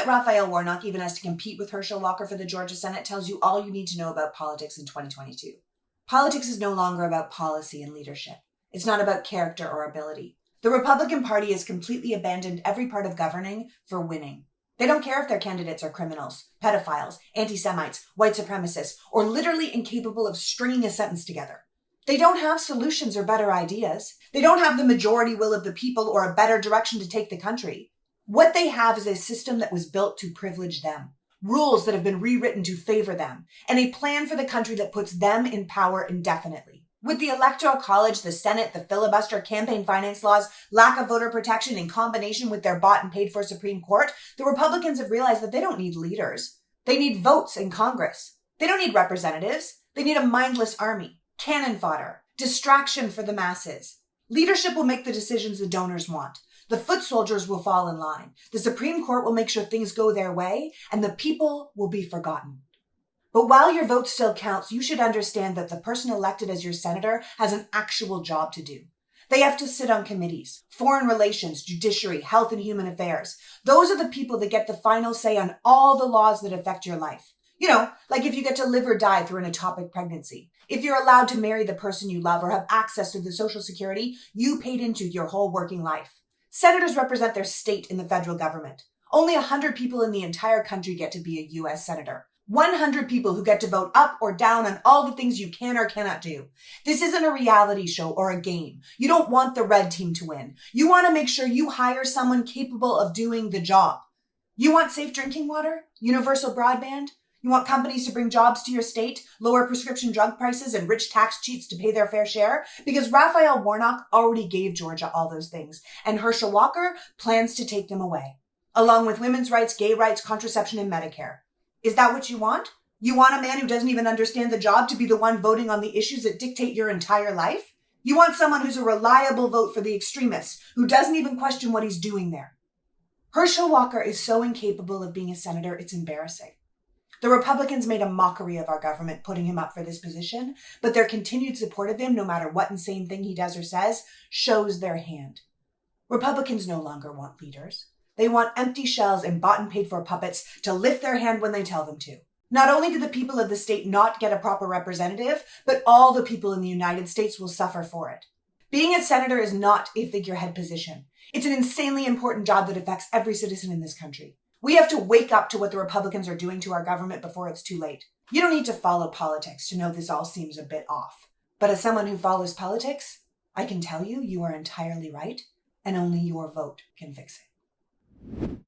that Raphael Warnock even has to compete with Herschel Walker for the Georgia Senate tells you all you need to know about politics in 2022. Politics is no longer about policy and leadership. It's not about character or ability. The Republican Party has completely abandoned every part of governing for winning. They don't care if their candidates are criminals, pedophiles, anti-Semites, white supremacists, or literally incapable of stringing a sentence together. They don't have solutions or better ideas. They don't have the majority will of the people or a better direction to take the country. What they have is a system that was built to privilege them, rules that have been rewritten to favor them, and a plan for the country that puts them in power indefinitely. With the Electoral College, the Senate, the filibuster, campaign finance laws, lack of voter protection in combination with their bought and paid for Supreme Court, the Republicans have realized that they don't need leaders. They need votes in Congress. They don't need representatives. They need a mindless army, cannon fodder, distraction for the masses. Leadership will make the decisions the donors want. The foot soldiers will fall in line. The Supreme Court will make sure things go their way, and the people will be forgotten. But while your vote still counts, you should understand that the person elected as your senator has an actual job to do. They have to sit on committees, foreign relations, judiciary, health and human affairs. Those are the people that get the final say on all the laws that affect your life. You know, like if you get to live or die through an ectopic pregnancy, if you're allowed to marry the person you love or have access to the Social Security you paid into your whole working life. Senators represent their state in the federal government. Only 100 people in the entire country get to be a U.S. senator. 100 people who get to vote up or down on all the things you can or cannot do. This isn't a reality show or a game. You don't want the red team to win. You want to make sure you hire someone capable of doing the job. You want safe drinking water? Universal broadband? You want companies to bring jobs to your state, lower prescription drug prices, and rich tax cheats to pay their fair share? Because Raphael Warnock already gave Georgia all those things, and Herschel Walker plans to take them away, along with women's rights, gay rights, contraception, and Medicare. Is that what you want? You want a man who doesn't even understand the job to be the one voting on the issues that dictate your entire life? You want someone who's a reliable vote for the extremists, who doesn't even question what he's doing there. Herschel Walker is so incapable of being a senator, it's embarrassing. The Republicans made a mockery of our government putting him up for this position, but their continued support of him, no matter what insane thing he does or says, shows their hand. Republicans no longer want leaders. They want empty shells and bought and paid for puppets to lift their hand when they tell them to. Not only do the people of the state not get a proper representative, but all the people in the United States will suffer for it. Being a senator is not a figurehead position. It's an insanely important job that affects every citizen in this country. We have to wake up to what the Republicans are doing to our government before it's too late. You don't need to follow politics to know this all seems a bit off. But as someone who follows politics, I can tell you, you are entirely right, and only your vote can fix it.